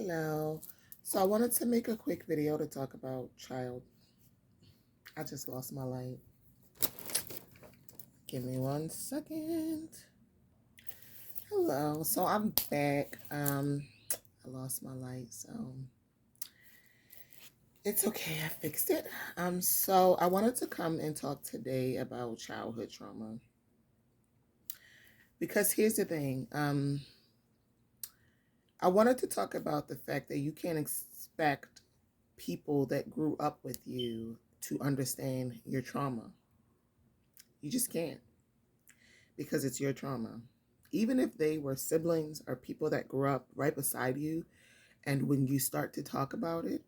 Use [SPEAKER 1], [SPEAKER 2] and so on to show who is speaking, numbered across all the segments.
[SPEAKER 1] Hello. So I wanted to make a quick video to talk about child. I just lost my light. Give me 1 second. Hello. So I'm back. I lost my light, so it's okay. I fixed it. So I wanted to come and talk today about childhood trauma. Because here's the thing. I wanted to talk about the fact that you can't expect people that grew up with you to understand your trauma. You just can't, because it's your trauma. Even if they were siblings or people that grew up right beside you, and when you start to talk about it,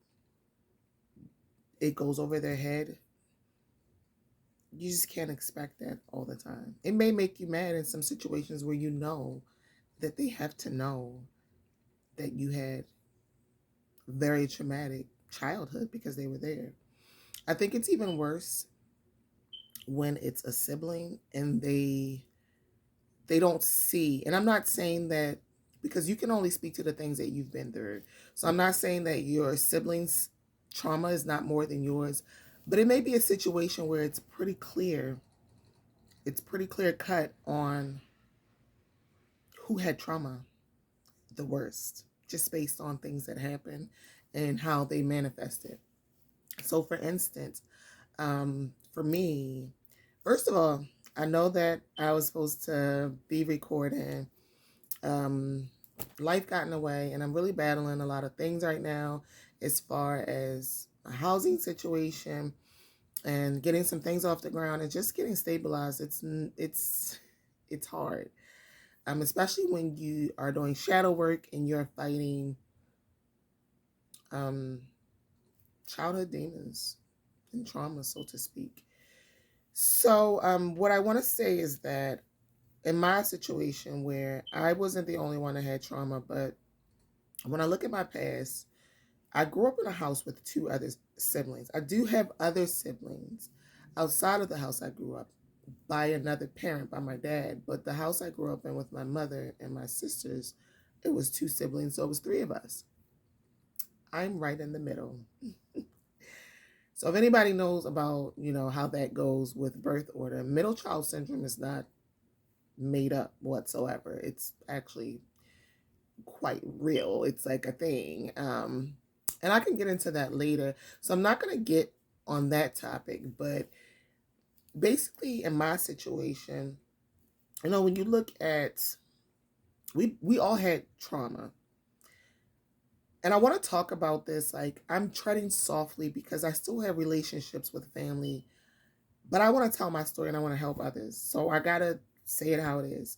[SPEAKER 1] it goes over their head. You just can't expect that all the time. It may make you mad in some situations where you know that they have to know that you had very traumatic childhood because they were there. I think it's even worse when it's a sibling and they don't see. And I'm not saying that, because you can only speak to the things that you've been through. So I'm not saying that your siblings' trauma is not more than yours, but it may be a situation where it's pretty clear cut on who had trauma the worst, just based on things that happened and how they manifested. So for instance, for me, first of all, I know that I was supposed to be recording. Life got in the way, and I'm really battling a lot of things right now as far as a housing situation and getting some things off the ground and just getting stabilized. It's hard, especially when you are doing shadow work and you're fighting childhood demons and trauma, so to speak. So what I want to say is that in my situation, where I wasn't the only one that had trauma, but when I look at my past, I grew up in a house with 2 other siblings. I do have other siblings outside of the house I grew up by another parent, by my dad. But the house I grew up in with my mother and my sisters, it was 2 siblings, so it was 3 of us. I'm right in the middle. So if anybody knows about, how that goes with birth order, middle child syndrome is not made up whatsoever. It's actually quite real. It's like a thing. And I can get into that later. So I'm not going to get on that topic, but basically in my situation, when you look at, we all had trauma. And I want to talk about this. Like, I'm treading softly because I still have relationships with family, but I want to tell my story and I want to help others. So I got to say it how it is.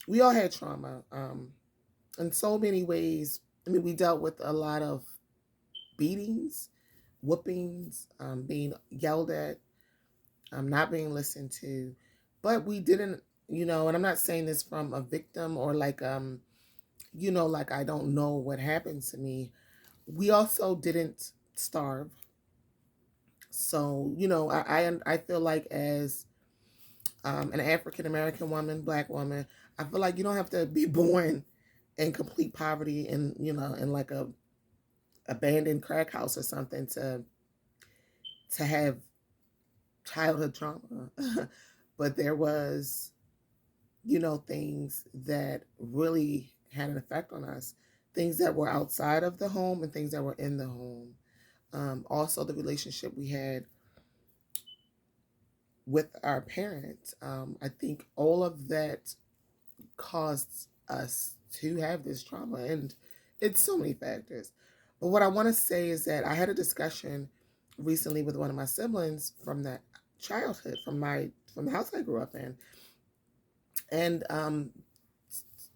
[SPEAKER 1] We all had trauma. In so many ways. I mean, we dealt with a lot of beatings, whoopings, being yelled at, not being listened to. But we didn't, and I'm not saying this from a victim or like, like I don't know what happened to me. We also didn't starve. So, I feel like as an African American woman, Black woman, I feel like you don't have to be born in complete poverty and, in like a abandoned crack house or something to have childhood trauma. But there was, things that really had an effect on us, things that were outside of the home and things that were in the home. Also the relationship we had with our parents. I think all of that caused us to have this trauma, and it's so many factors. But what I want to say is that I had a discussion recently with one of my siblings from that childhood, from the house I grew up in. And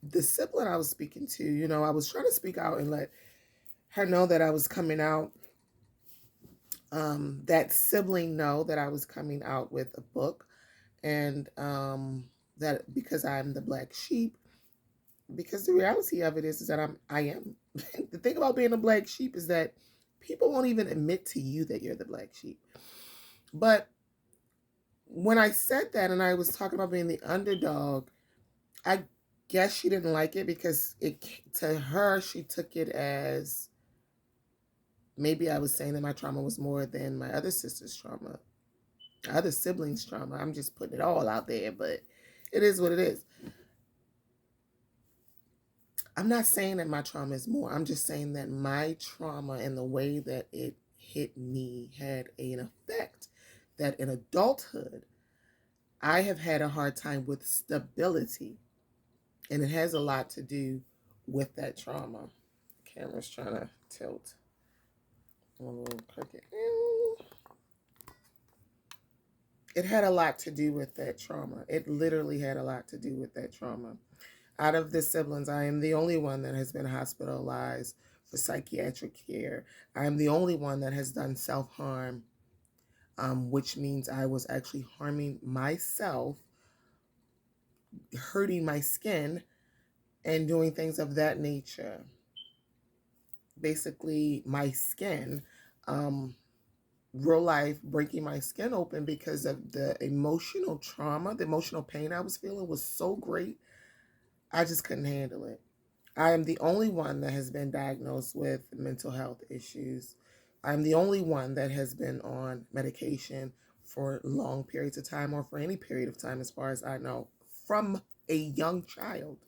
[SPEAKER 1] the sibling I was speaking to, I was trying to speak out and let her know that I was coming out. That sibling know that I was coming out with a book, and that because I'm the black sheep. Because the reality of it is that I am. The thing about being a black sheep is that people won't even admit to you that you're the black sheep. But when I said that and I was talking about being the underdog, I guess she didn't like it because to her, she took it as maybe I was saying that my trauma was more than my other sister's trauma, other siblings' trauma. I'm just putting it all out there, but it is what it is. I'm not saying that my trauma is more. I'm just saying that my trauma and the way that it hit me had an effect that in adulthood, I have had a hard time with stability. And it has a lot to do with that trauma. The camera's trying to tilt. A little crooked. It had a lot to do with that trauma. It literally had a lot to do with that trauma. Out of the siblings, I am the only one that has been hospitalized for psychiatric care. I am the only one that has done self-harm, which means I was actually harming myself, hurting my skin, and doing things of that nature. Basically, my skin, real life breaking my skin open because of the emotional trauma, the emotional pain I was feeling was so great, I just couldn't handle it. I am the only one that has been diagnosed with mental health issues. I'm the only one that has been on medication for long periods of time or for any period of time, as far as I know, from a young child.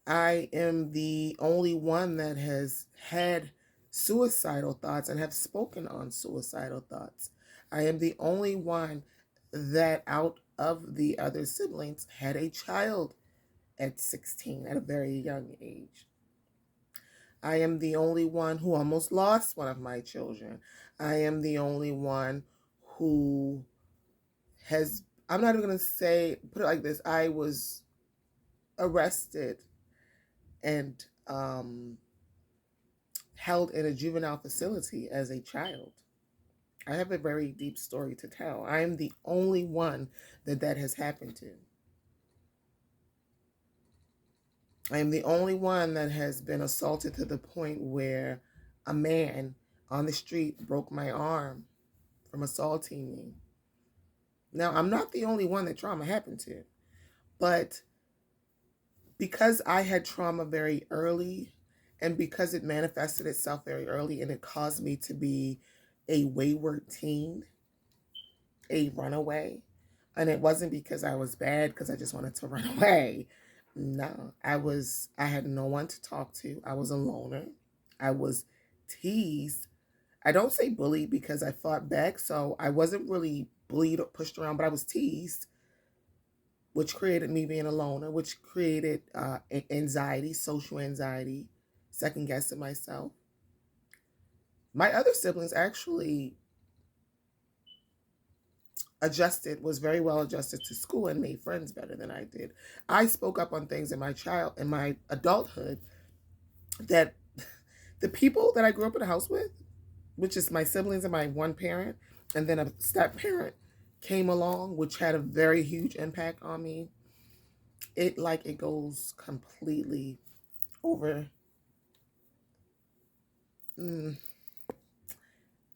[SPEAKER 1] I am the only one that has had suicidal thoughts and have spoken on suicidal thoughts. I am the only one that out of the other siblings had a child at 16 at a very young age. I am the only one who almost lost one of my children. I am the only one who has, I'm not even going to say, put it like this, I was arrested and held in a juvenile facility as a child. I have a very deep story to tell. I am the only one that has happened to. I am the only one that has been assaulted to the point where a man on the street broke my arm from assaulting me. Now, I'm not the only one that trauma happened to, but because I had trauma very early and because it manifested itself very early and it caused me to be a wayward teen, a runaway, and it wasn't because I was bad because I just wanted to run away. No, I had no one to talk to. I was a loner. I was teased. I don't say bullied because I fought back, so I wasn't really bullied or pushed around, but I was teased, which created me being a loner, which created anxiety, social anxiety, second guessing myself. My other siblings actually was very well adjusted to school and made friends better than I did. I spoke up on things in my adulthood that the people that I grew up in the house with, which is my siblings and my one parent, and then a step parent came along, which had a very huge impact on me. It goes completely over.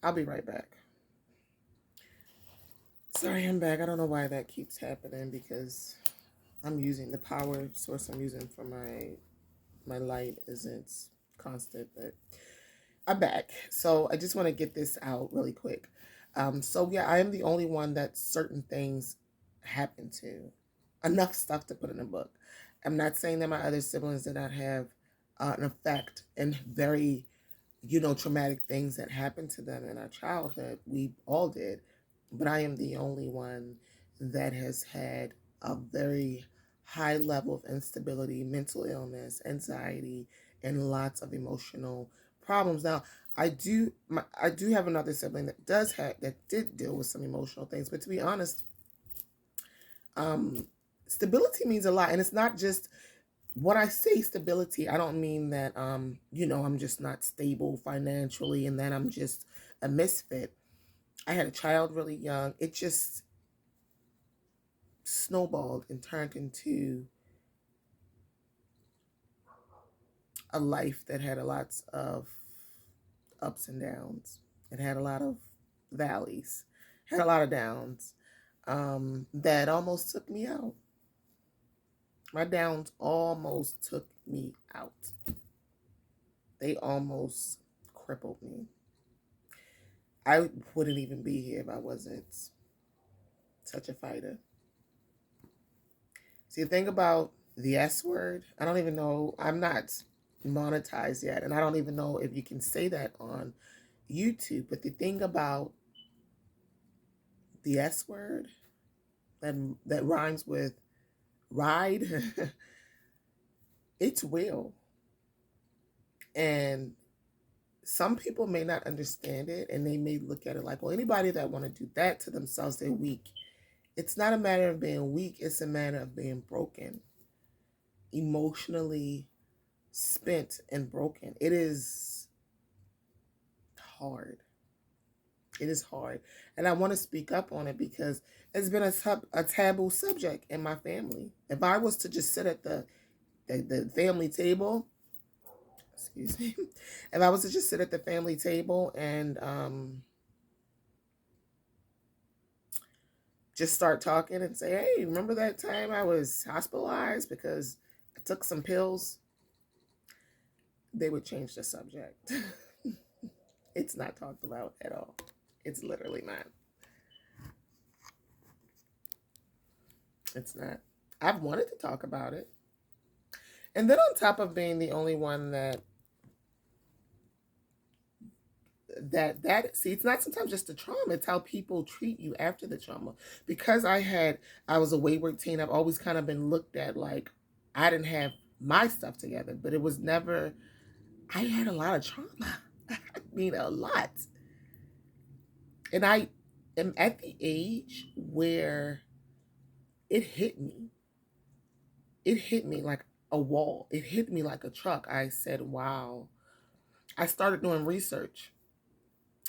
[SPEAKER 1] I'll be right back. Sorry, I'm back. I don't know why that keeps happening because I'm using the power source I'm using for my light isn't constant, but I'm back. So I just want to get this out really quick. So yeah, I am the only one that certain things happen to. Enough stuff to put in a book. I'm not saying that my other siblings did not have an effect and very, traumatic things that happened to them in our childhood. We all did. But I am the only one that has had a very high level of instability, mental illness, anxiety, and lots of emotional problems. Now, I do have another sibling that did deal with some emotional things, but to be honest, stability means a lot, and it's not just when I say stability, I don't mean that I'm just not stable financially and that I'm just a misfit. I had a child really young. It just snowballed and turned into a life that had a lots of ups and downs. It had a lot of valleys, had a lot of downs that almost took me out. My downs almost took me out. They almost crippled me. I wouldn't even be here if I wasn't such a fighter. See, think about the S word. I don't even know. I'm not monetized yet, and I don't even know if you can say that on YouTube. But the thing about the S word that rhymes with ride, it's real. And some people may not understand it, and they may look at it like, well, anybody that want to do that to themselves, they're weak. It's not a matter of being weak. It's a matter of being broken, emotionally spent and broken. It is hard. It is hard. And I want to speak up on it because it's been a taboo subject in my family. If I was to just sit at the family table, excuse me, if I was to just sit at the family table and just start talking and say, hey, remember that time I was hospitalized because I took some pills? They would change the subject. It's not talked about at all. It's literally not. It's not. I've wanted to talk about it. And then on top of being the only one that see, it's not sometimes just the trauma, it's how people treat you after the trauma. Because I was a wayward teen, I've always kind of been looked at like I didn't have my stuff together, but it was never, I had a lot of trauma. I mean, a lot. And I am at the age where it hit me. It hit me like a wall. It hit me like a truck. I said, wow. I started doing research.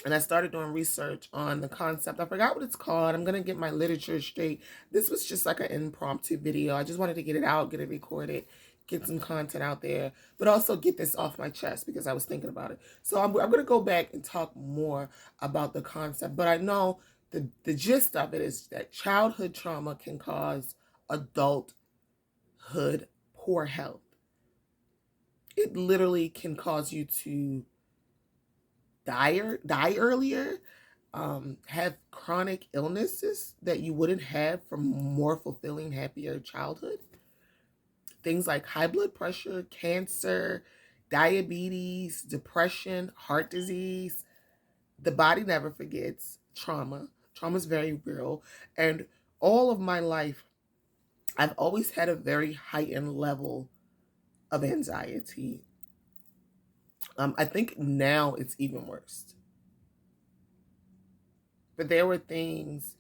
[SPEAKER 1] And I started doing research on the concept. I forgot what it's called. I'm going to get my literature straight. This was just like an impromptu video. I just wanted to get it out, get it recorded, get some content out there, but also get this off my chest because I was thinking about it. So I'm going to go back and talk more about the concept. But I know the gist of it is that childhood trauma can cause adulthood poor health. It literally can cause you to die earlier, have chronic illnesses that you wouldn't have from more fulfilling, happier childhood. Things like high blood pressure, cancer, diabetes, depression, heart disease. The body never forgets trauma. Trauma is very real. And all of my life, I've always had a very heightened level of anxiety. I think now it's even worse. But there were things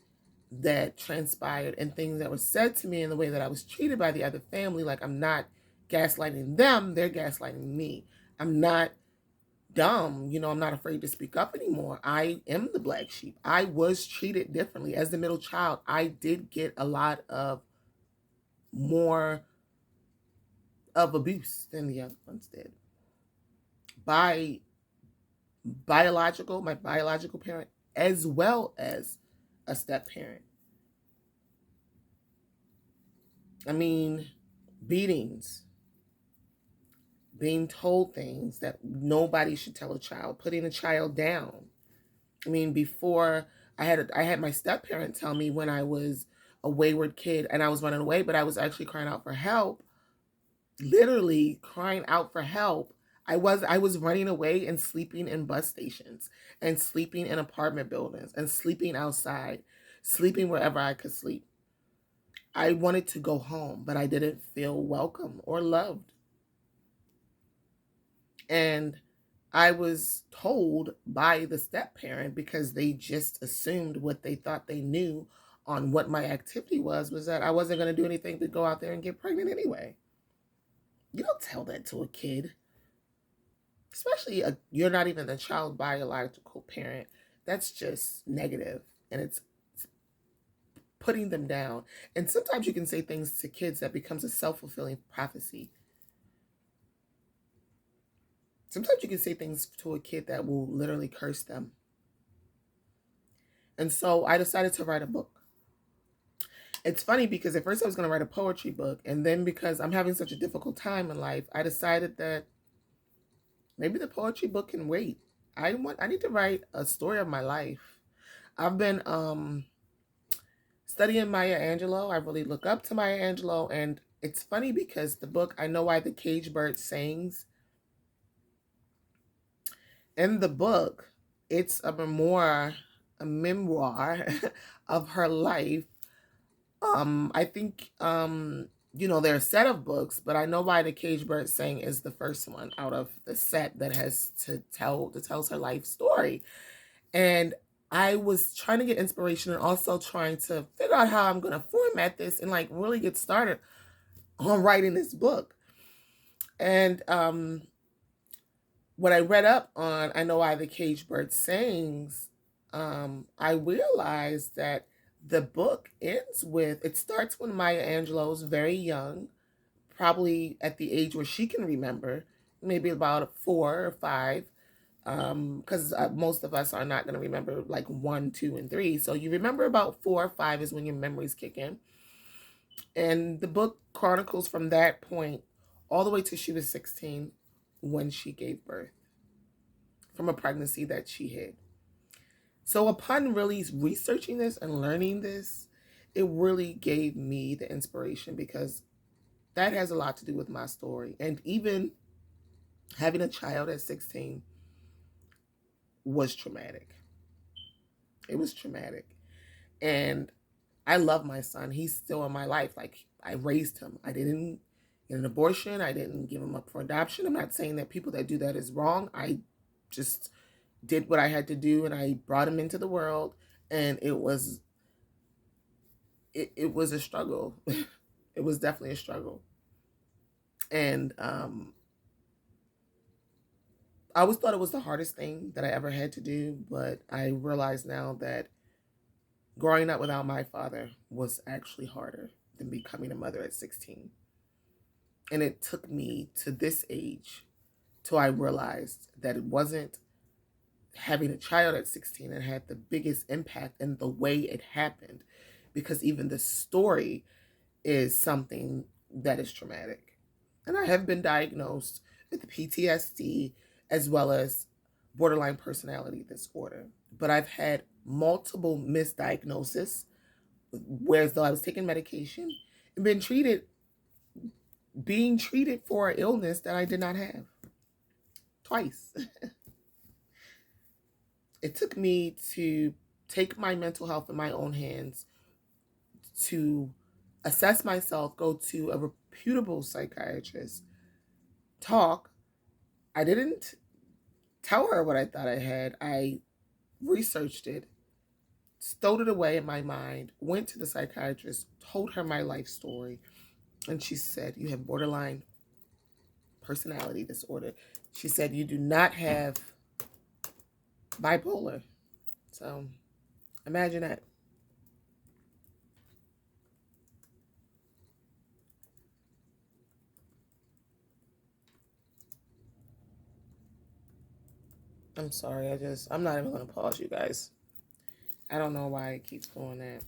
[SPEAKER 1] that transpired and things that were said to me in the way that I was treated by the other family. Like, I'm not gaslighting them, they're gaslighting me. I'm not dumb, I'm not afraid to speak up anymore. I am the black sheep. I was treated differently. As the middle child, I did get a lot of more of abuse than the other ones did. By my biological parent, as well as a step parent. I mean, beatings, being told things that nobody should tell a child, putting a child down. I mean, before I had my step parent tell me when I was a wayward kid and I was running away, but I was actually crying out for help, literally crying out for help. I was running away and sleeping in bus stations and sleeping in apartment buildings and sleeping outside, sleeping wherever I could sleep. I wanted to go home, but I didn't feel welcome or loved. And I was told by the step parent, because they just assumed what they thought they knew on what my activity was that I wasn't going to do anything to go out there and get pregnant anyway. You don't tell that to a kid, especially you're not even the child biological parent. That's just negative, and it's putting them down. And sometimes you can say things to kids that becomes a self-fulfilling prophecy. Sometimes you can say things to a kid that will literally curse them. And so I decided to write a book. It's funny because at first I was going to write a poetry book, and then because I'm having such a difficult time in life, I decided that maybe the poetry book can wait. I need to write a story of my life. I've been studying Maya Angelou. I really look up to Maya Angelou, and it's funny because the book I Know Why the Cage Bird Sings, in the book, it's a memoir of her life. I think there are a set of books, but I Know Why the Cage Bird Sang is the first one out of the set that has tells her life story. And I was trying to get inspiration and also trying to figure out how I'm going to format this and like really get started on writing this book. And when I read up on I Know Why the Cage Bird Sings, I realized that the book it starts when Maya Angelou's very young, probably at the age where she can remember, maybe about 4 or 5, because most of us are not going to remember like 1, 2, and 3. So you remember about 4 or 5 is when your memories kick in. And the book chronicles from that point all the way till she was 16 when she gave birth from a pregnancy that she had. So upon really researching this and learning this, it really gave me the inspiration because that has a lot to do with my story. And even having a child at 16 was traumatic. It was traumatic. And I love my son. He's still in my life. Like, I raised him. I didn't get an abortion. I didn't give him up for adoption. I'm not saying that people that do that is wrong. I just did what I had to do, and I brought him into the world, and it was a struggle. It was definitely a struggle. And I always thought it was the hardest thing that I ever had to do, but I realize now that growing up without my father was actually harder than becoming a mother at 16. And it took me to this age till I realized that it wasn't having a child at 16 that had the biggest impact in the way it happened, because even the story is something that is traumatic. And I have been diagnosed with PTSD as well as borderline personality disorder. But I've had multiple misdiagnoses, whereas though I was taking medication and being treated for an illness that I did not have twice. It took me to take my mental health in my own hands, to assess myself, go to a reputable psychiatrist, talk. I didn't tell her what I thought I had. I researched it, stowed it away in my mind, went to the psychiatrist, told her my life story, and she said, "You have borderline personality disorder." She said, "You do not have bipolar." So imagine that. I'm sorry. I'm not even going to pause, you guys. I don't know why it keeps doing that.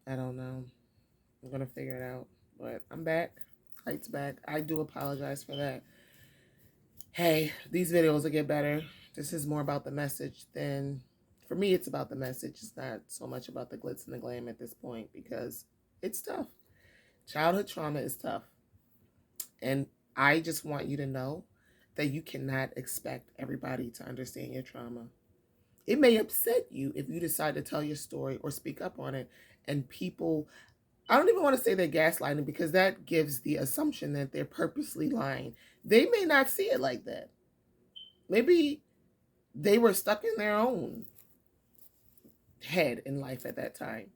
[SPEAKER 1] I don't know. I'm going to figure it out. But I'm back. Light's back. I do apologize for that. Hey, these videos will get better. This is more about the message than, for me, it's about the message. It's not so much about the glitz and the glam at this point because it's tough. Childhood trauma is tough. And I just want you to know that you cannot expect everybody to understand your trauma. It may upset you if you decide to tell your story or speak up on it. And people, I don't even want to say they're gaslighting because that gives the assumption that they're purposely lying. They may not see it like that. Maybe they were stuck in their own head in life at that time.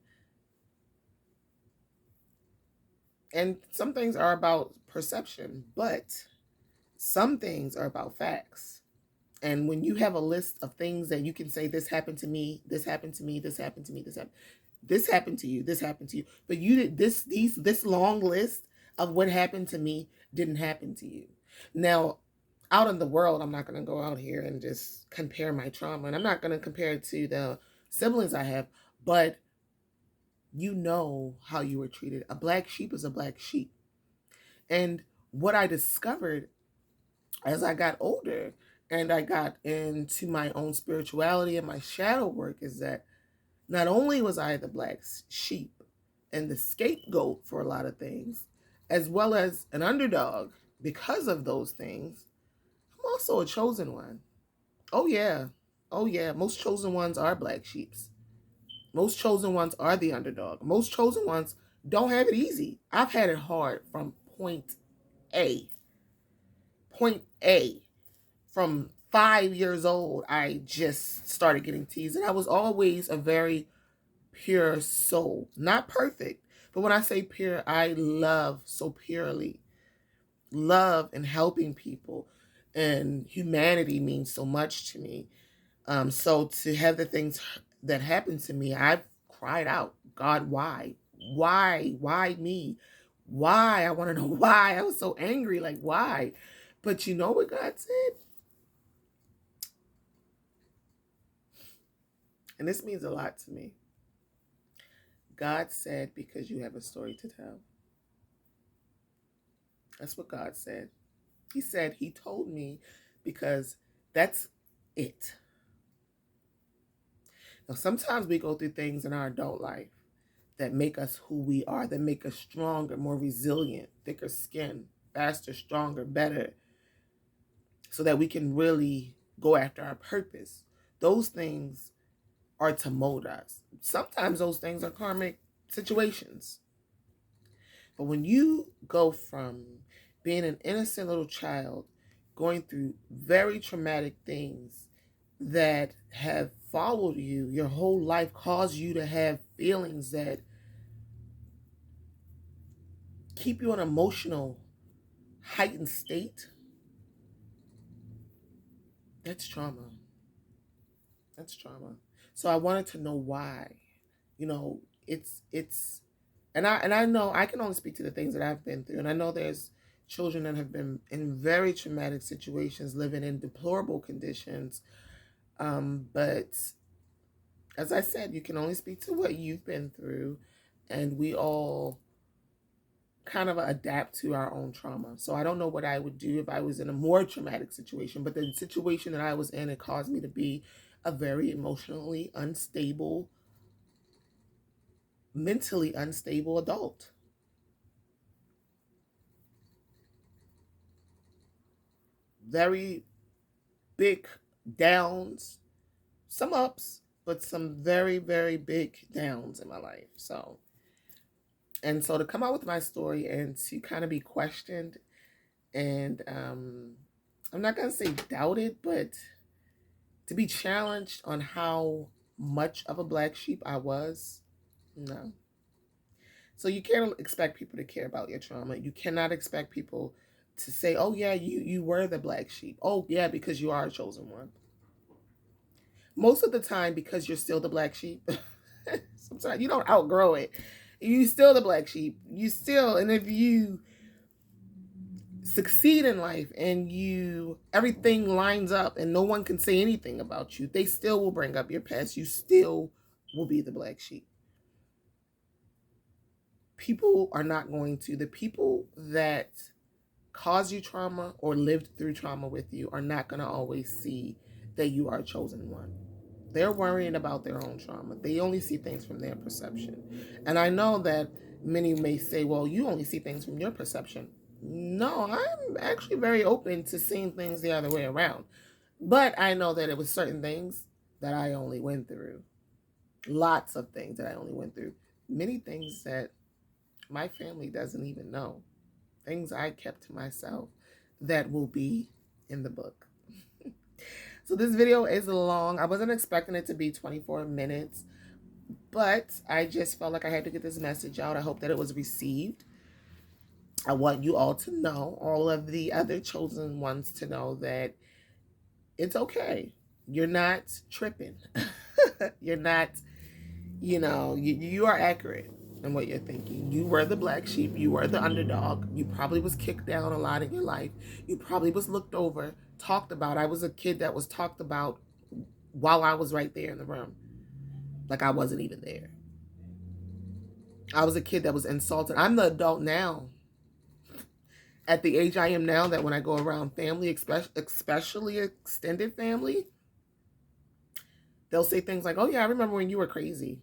[SPEAKER 1] And some things are about perception, but some things are about facts. And when you have a list of things that you can say, this happened to me, this happened to me, this happened to me, this happened to you, this happened to you. But you did this long list of what happened to me didn't happen to you. Now, out in the world, I'm not going to go out here and just compare my trauma. And I'm not going to compare it to the siblings I have. But you know how you were treated. A black sheep is a black sheep. And what I discovered as I got older and I got into my own spirituality and my shadow work is that not only was I the black sheep and the scapegoat for a lot of things, as well as an underdog because of those things, I'm also a chosen one. Oh, yeah. Oh, yeah. Most chosen ones are black sheeps. Most chosen ones are the underdog. Most chosen ones don't have it easy. I've had it hard from A. Point A. From 5 years old, I just started getting teased. And I was always a very pure soul. Not perfect, but when I say pure, I love so purely. Love and helping people and humanity means so much to me. So to have the things that happened to me, I've cried out, God, why? Why me? Why? I want to know why. I was so angry, like, why? But you know what God said? And this means a lot to me. God said, because you have a story to tell. That's what God said. He said, He told me because that's it. Now, sometimes we go through things in our adult life that make us who we are, that make us stronger, more resilient, thicker skin, faster, stronger, better, so that we can really go after our purpose. Those things are to mold us. Sometimes those things are karmic situations. But when you go from being an innocent little child, going through very traumatic things that have followed you your whole life, cause you to have feelings that keep you in an emotional heightened state, that's trauma. That's trauma. So I wanted to know why. You know, it's and I know I can only speak to the things that I've been through. And I know there's children that have been in very traumatic situations, living in deplorable conditions. But as I said, you can only speak to what you've been through, and we all kind of adapt to our own trauma. So I don't know what I would do if I was in a more traumatic situation, but the situation that I was in, it caused me to be a very emotionally unstable, mentally unstable adult. Very big downs, some ups, but some very, very big downs in my life. So to come out with my story and to kind of be questioned and I'm not going to say doubted, but to be challenged on how much of a black sheep I was, no. So you can't expect people to care about your trauma. You cannot expect people to say, oh yeah, you were the black sheep. Oh yeah, because you are a chosen one. Most of the time, because you're still the black sheep, sometimes you don't outgrow it. You still the black sheep. You still, and if you succeed in life and you everything lines up and no one can say anything about you, they still will bring up your past. You still will be the black sheep. People are not going to, the people that caused you trauma or lived through trauma with you are not going to always see that you are a chosen one. They're worrying about their own trauma. They only see things from their perception. And I know that many may say, well, you only see things from your perception. No, I'm actually very open to seeing things the other way around. But I know that it was certain things that I only went through. Lots of things that I only went through. Many things that my family doesn't even know. Things I kept to myself that will be in the book. So this video is long. I wasn't expecting it to be 24 minutes, but I just felt like I had to get this message out. I hope that it was received. I want you all to know, all of the other chosen ones to know that it's okay. You're not tripping. You're not, you are accurate in what you're thinking. You were the black sheep. You were the underdog. You probably was kicked down a lot in your life. You probably was looked over, talked about. I was a kid that was talked about while I was right there in the room. Like I wasn't even there. I was a kid that was insulted. I'm the adult now, at the age I am now, that when I go around family, especially extended family, they'll say things like, oh yeah, I remember when you were crazy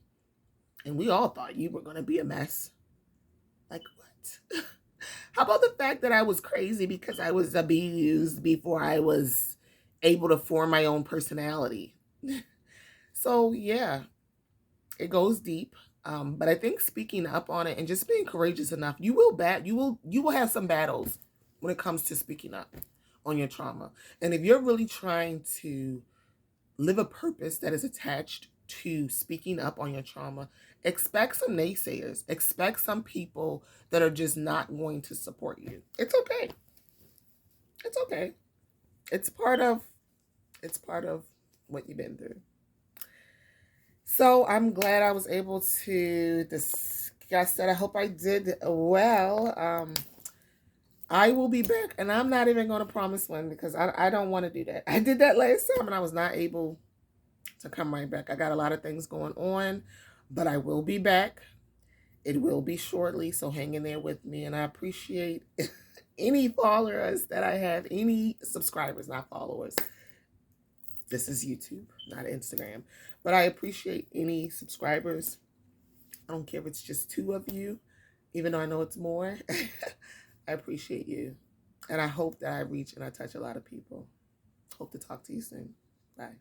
[SPEAKER 1] and we all thought you were going to be a mess. Like, what? How about the fact that I was crazy because I was abused before I was able to form my own personality? So yeah, it goes deep. But I think speaking up on it and just being courageous enough, you will have some battles when it comes to speaking up on your trauma. And if you're really trying to live a purpose that is attached to speaking up on your trauma, expect some naysayers. Expect some people that are just not going to support you. It's okay. It's okay. It's part of what you've been through. So I'm glad I was able to discuss that. I hope I did well. I will be back, and I'm not even going to promise when, because I don't want to do that. I did that last time, and I was not able to come right back. I got a lot of things going on, but I will be back. It will be shortly, so hang in there with me, and I appreciate any followers that I have, any subscribers, not followers. This is YouTube, not Instagram. But I appreciate any subscribers. I don't care if it's just 2 of you, even though I know it's more. I appreciate you. And I hope that I reach and I touch a lot of people. Hope to talk to you soon. Bye.